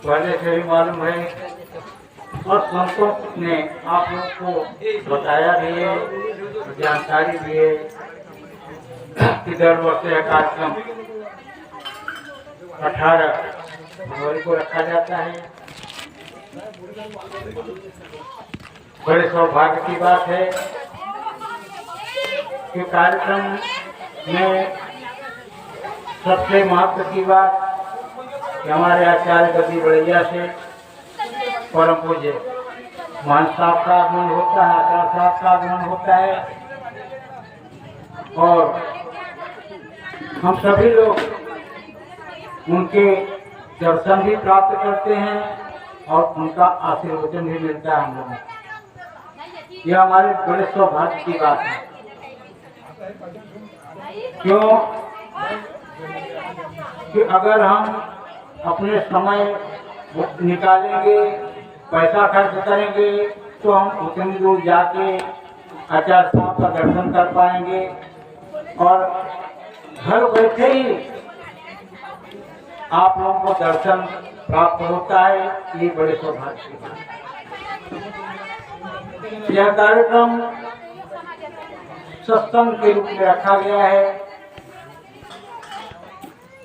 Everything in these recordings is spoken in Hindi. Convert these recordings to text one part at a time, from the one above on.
पहले से ही मालूम है और संतों ने आप लोग को बताया भी है, जानकारी भी है कि दर वर्ष यह कार्यक्रम 18 जनवरी को रखा जाता है। बड़े सौभाग्य की बात है कि कार्यक्रम में सबसे महत्व की बात कि हमारे आचार्य गद्दी बड़ैया से परम पूज्य मान साहब का आगमन होता है, आचार्य साहब का आगमन होता है और हम सभी लोग उनके दर्शन भी प्राप्त करते हैं और उनका आशीर्वचन भी मिलता है हम लोगों को। यह हमारे बड़े सौभाग्य की बात है। क्यों कि अगर हम अपने समय निकालेंगे, पैसा खर्च करेंगे तो हम उतनी दूर जाके आचार्य साहब का दर्शन कर पाएंगे और घर बैठे ही आप लोगों को दर्शन प्राप्त होता है। ये बड़े सौभाग्य की बात है। यह कार्यक्रम सत्संग के रूप में रखा गया है,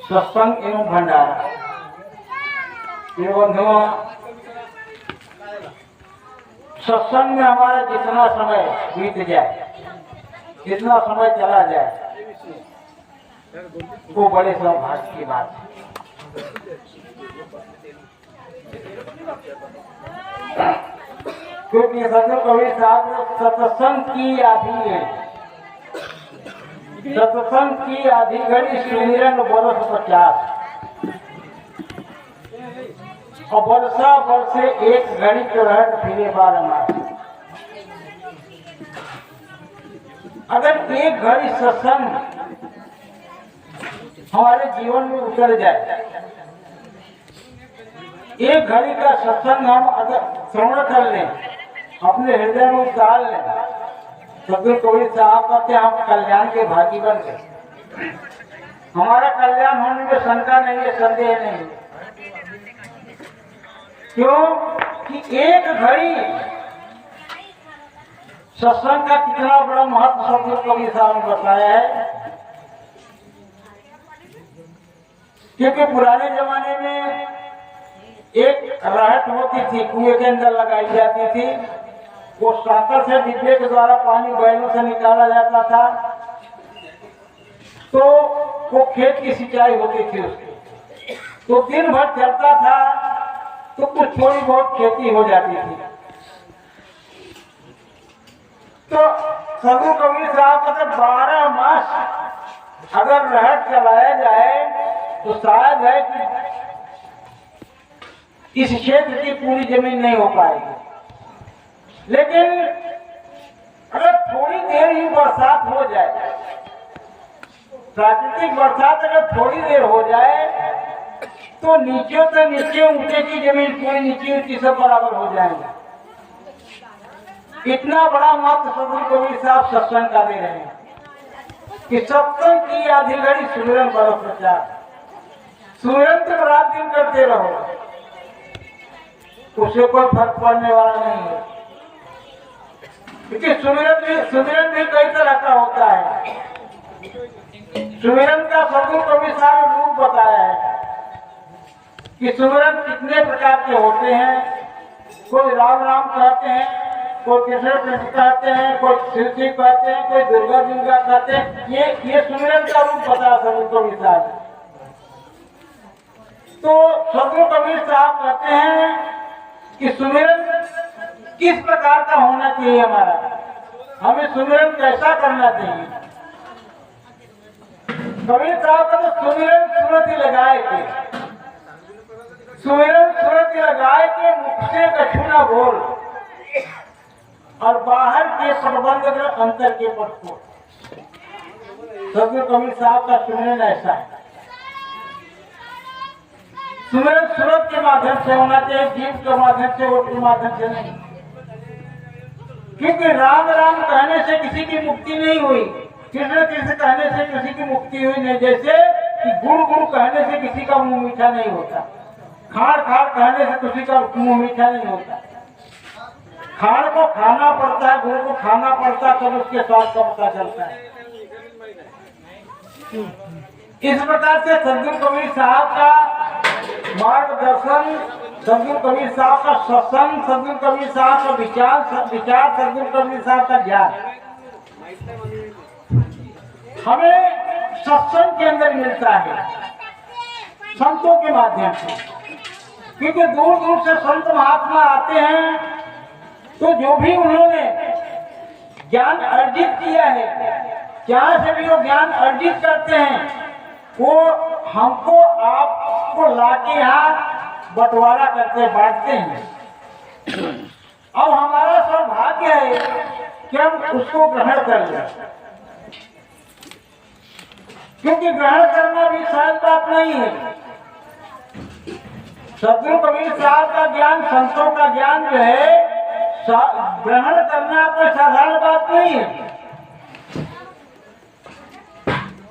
सत्संग एवं भंडारा। सत्संग में हमारा जितना समय बीत जाए, जितना समय चला जाए, वो बड़े सौभाग्य की बात है। क्योंकि सदगुरु कबीर साहब सत्संग की आधी है, सत्संग की आधी घड़ी श्रीनिरन बरस 50 और वर्षा वर्षे एक घड़ी के रहट फिरे 12 मास। अगर एक घड़ी सत्संग हमारे जीवन में उतर जाए, एक घड़ी का सत्संग हम अगर श्रवण कर लें, अपने हृदय में उतार लें, सदगुरु कबीर साहब कहते हम कल्याण के भागी बन गए। हमारा कल्याण होने में शंका नहीं है, संदेह नहीं है। क्यों कि एक घड़ी सत्संग का कितना बड़ा महत्व सदगुरु कबीर साहब ने बताया है। क्योंकि पुराने जमाने में एक रहट होती थी, कुएं के अंदर लगाई जाती थी, वो साकर से डिब्बे के द्वारा पानी बैलों से निकाला जाता था, तो वो खेत की सिंचाई होती थी उसकी, तो दिन भर चलता था तो कुछ थोड़ी बहुत खेती हो जाती थी। तो सदगुरु कबीर साहब का 12 मास अगर रहट चलाया जाए तो शायद है कि इस क्षेत्र की पूरी जमीन नहीं हो पाएगी। लेकिन अगर थोड़ी देर ही बरसात हो जाए, प्राकृतिक बरसात अगर थोड़ी देर हो जाए तो नीचे से नीचे ऊंचे की जमीन पूरी नीचे ऊंची सब बराबर हो जाएंगे। इतना बड़ा महत्व सदगुरु कबीर साहब सत्संग का दे रहे हैं कि सत्संग की आधी घड़ी सुमिरन बरस प्रचार, सुमिरन तक रात दिन करते रहो, उससे कोई फर्क पड़ने वाला नहीं है। क्योंकि सुमिरन भी कई तरह का होता है। सुमिरन का सदगुरु कबीर साहब ने रूप बताया है कि सुमिरन कितने प्रकार के होते हैं। कोई राम राम कहते हैं, कोई कृष्ण कृष्ण कहते हैं, कोई शिव शिव कहते हैं, कोई दुर्गा दुर्गा कहते हैं। ये सुमिरन का रूप बताया सदगुरु कबीर साहब। तो सदगुरु कबीर साहब कहते हैं कि सुमिरन किस प्रकार का होना चाहिए, हमारा हमें सुमिरन कैसा करना चाहिए। कबीर साहब का तो सुमिरन सुरति लगाए के, सुमिरन सुरति लगाए के मुख से कछु न बोल और बाहर के प्रबंध अंतर के पट। सदगुरु कबीर साहब का सुमिरन ऐसा है। सुमिरन सूरत के माध्यम से होना चाहिए, जीव के माध्यम से, वोट के माध्यम से नहीं। क्योंकि राम राम कहने से किसी की मुक्ति नहीं हुई, कृष्ण कृष्ण कहने से किसी की मुक्ति हुई नहीं। जैसे कि गुड़ गुड़ कहने से किसी का मुंह मीठा नहीं होता, खाड़ खाड़ कहने से किसी का मुंह मीठा नहीं होता। खाड़ को खाना पड़ता है, गुड़ को खाना पड़ता है, तब उसके स्वाद का पता चलता है। इस प्रकार से सदगुरु कबीर साहब का मार्गदर्शन, सदगुरु कबीर साहब का सत्संग, सदगुरु कबीर साहब का विचार, सदगुरु कबीर साहब का ज्ञान हमें सत्संग के अंदर मिलता है, संतों के माध्यम से। क्योंकि दूर दूर से संत महात्मा आते हैं, तो जो भी उन्होंने ज्ञान अर्जित किया है, जहाँ से भी वो ज्ञान अर्जित करते हैं, वो हमको आपको लाके यहाँ बंटवारा करके बांटते हैं। अब हमारा सौभाग्य है कि हम उसको ग्रहण कर लें, क्योंकि ग्रहण करना भी सहज बात नहीं है। सदगुरु कबीर साहब का ज्ञान, संतों का ज्ञान जो है, ग्रहण करना कोई साधारण बात नहीं है।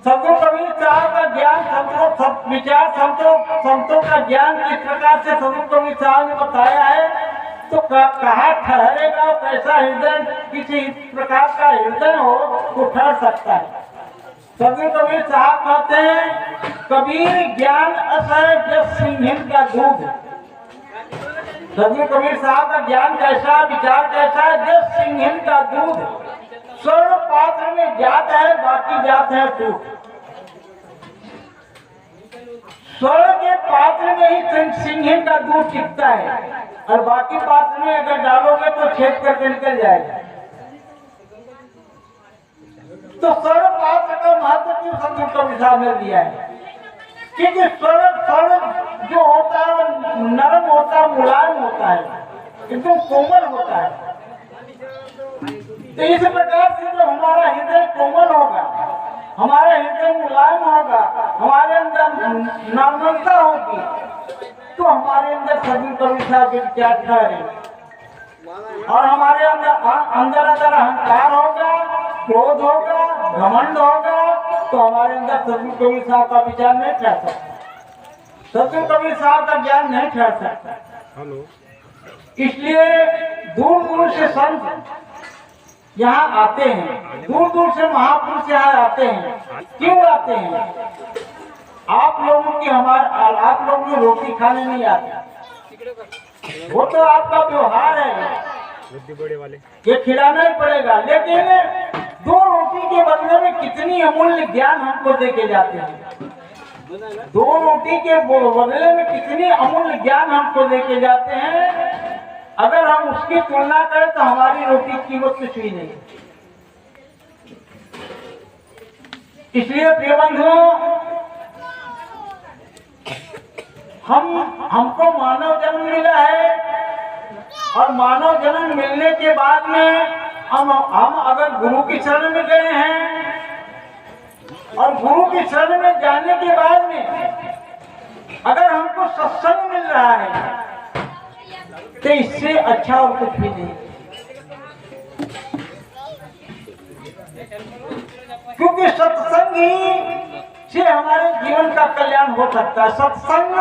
सदगुरु कबीर साहब का ज्ञान, विचार, संतों का ज्ञान किस प्रकार से सदगुरु कबीर साहब ने बताया है, तो कहाँ ठहरेगा, कैसा हृदय, किसी प्रकार का हृदय हो तो ठहर सकता है। सदगुरु कबीर साहब कहते हैं, कबीर ज्ञान असह जस सिंहिन का दूध। सदगुरु कबीर साहब का ज्ञान कैसा, विचार कैसा, जस सिंहिन का दूध, स्वर्ण पात्र में जात है, बाकी जात है टूट। स्वर्ण के पात्र में ही सिंहिन का दूध टिकता है, और बाकी पात्र में अगर डालोगे तो छेद करके निकल जाएगा। तो स्वर्ण पात्र का महत्व क्यों सदगुरु कबीर साहब ने दिया है? क्योंकि स्वर्ण जो होता है नरम होता है, मुलायम होता है, एकदम कोमल होता है। तो इस प्रकार से जो हमारा हृदय कोमल होगा, हमारा हृदय मुलायम होगा, हमारे अंदर नम्रता होगी, तो हमारे अंदर सदगुरु कबीर साहब के विचार ठहरेंगे। और हमारे अंदर अगर अहंकार होगा, क्रोध होगा, घमंड होगा, तो हमारे अंदर सदगुरु कबीर साहब का विचार नहीं ठहर सकता, सदगुरु कबीर साहब का ज्ञान नहीं ठहर सकता। इसलिए दूर दूर से संत यहाँ आते हैं, दूर दूर से महापुरुष यहाँ आते हैं। क्यों आते हैं? आप लोगों की रोटी खाने नहीं आते, वो तो आपका व्यवहार है, ये खिलाना ही पड़ेगा। लेकिन 2 रोटी के बदले में कितनी अमूल्य ज्ञान हमको दे के जाते हैं, 2 रोटी के बदले में कितनी अमूल्य ज्ञान हमको दे के जाते हैं। अगर हम उसकी तुलना करें तो हमारी रोटी की कीमत कुछ भी नहीं। इसलिए प्रिय बंधुओं, हमको मानव जन्म मिला है, और मानव जन्म मिलने के बाद में हम अगर गुरु की शरण में गए हैं, और गुरु की शरण में जाने के बाद में अगर हमको सत्संग मिल रहा है, तो इससे अच्छा और कुछ भी नहीं। क्योंकि सत्संग ही से हमारे जीवन का कल्याण हो सकता है। सत्संग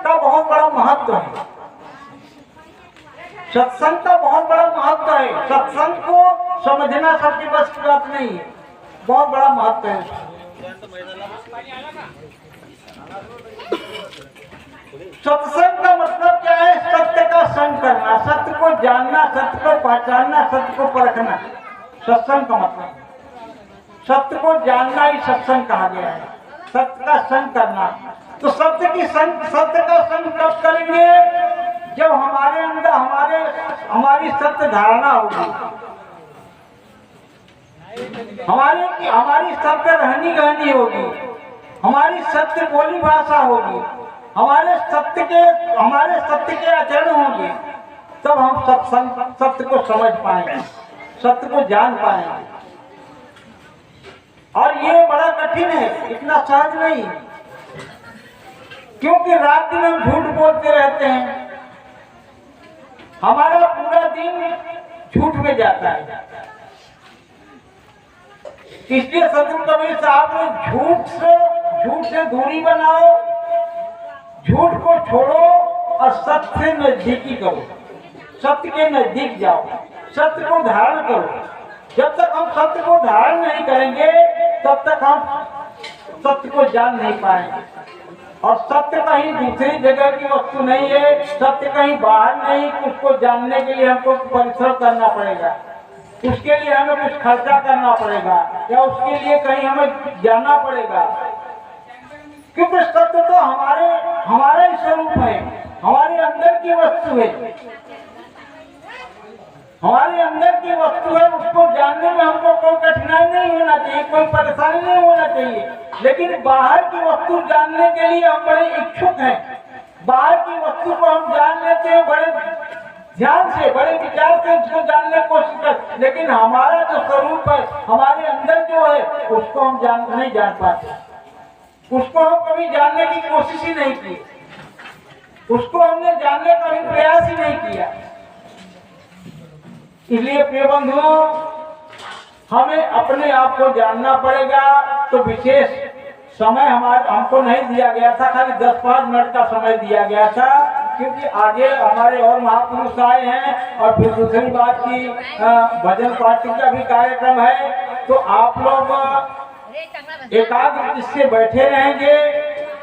का बहुत बड़ा महत्व है, सत्संग का बहुत बड़ा महत्व है। सत्संग को समझना सबके बस की बात नहीं है, बहुत बड़ा महत्व है। सत्संग का मतलब क्या है? सत्य का संग करना, सत्य को जानना, सत्य को पहचानना, सत्य को परखना, सत्संग का मतलब। सत्य को जानना ही सत्संग कहा गया है, सत्य का संग करना। तो सत्य का संग कब करेंगे? जब हमारे अंदर हमारी सत्य धारणा होगी, हमारी सत्य रहनी गहनी होगी, हमारी सत्य बोली भाषा होगी, हमारे सत्य के आचरण होंगे, तब हम सत्य को समझ पाएंगे, सत्य को जान पाएंगे। और ये बड़ा कठिन है, इतना सहज नहीं, क्योंकि रात दिन हम झूठ बोलते रहते हैं, हमारा पूरा दिन झूठ में जाता है। इसलिए सदगुरु कबीर साहब ने झूठ से दूरी बनाओ, झूठ को छोड़ो और सत्य से नजदीकी करो, सत्य के नजदीक जाओ, सत्य को धारण करो। जब तक हम सत्य को धारण नहीं करेंगे तब तक हम सत्य को जान नहीं पाएंगे। और सत्य कहीं दूसरी जगह की वस्तु नहीं है, सत्य कहीं बाहर नहीं। उसको जानने के लिए हमको परिश्रम करना पड़ेगा, उसके लिए हमें कुछ खर्चा करना पड़ेगा, या उसके लिए कहीं हमें जाना पड़ेगा। क्योंकि सत्य तो हमारा ही स्वरूप है, हमारे अंदर की वस्तु है, हमारे अंदर की वस्तु है। उसको जानने में हमको कोई कठिनाई नहीं होना चाहिए, कोई परेशानी नहीं होना चाहिए। लेकिन बाहर की वस्तु जानने के लिए हम बड़े इच्छुक हैं, बाहर की वस्तु को हम जान लेते हैं बड़े ध्यान से, बड़े विचार से उसको जानने की कोशिश करते, लेकिन हमारा जो स्वरूप है, हमारे अंदर जो है, उसको हम नहीं जान पाते। उसको हम कभी जानने की कोशिश ही नहीं की, उसको हमने जानने का भी प्रयास ही नहीं किया। इसलिए प्रिय बंधुओं, हमें अपने आप को जानना पड़ेगा। तो विशेष समय हमको नहीं दिया गया था, खाली 10-5 मिनट का समय दिया गया था, क्योंकि आगे हमारे और महापुरुष आए हैं। और फिर दूसरी बात की भजन पार्टी का भी कार्यक्रम है। तो आप लोग एकाग्र से बैठे रहेंगे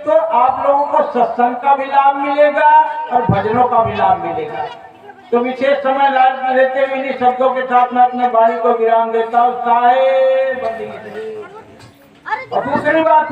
तो आप लोगों को सत्संग का भी लाभ मिलेगा और भजनों का भी लाभ मिलेगा। तो विशेष समय लाभ लेते हुए इन्हीं शब्दों के साथ मैं अपने वाणी को विराम देता हूँ। और दूसरी बात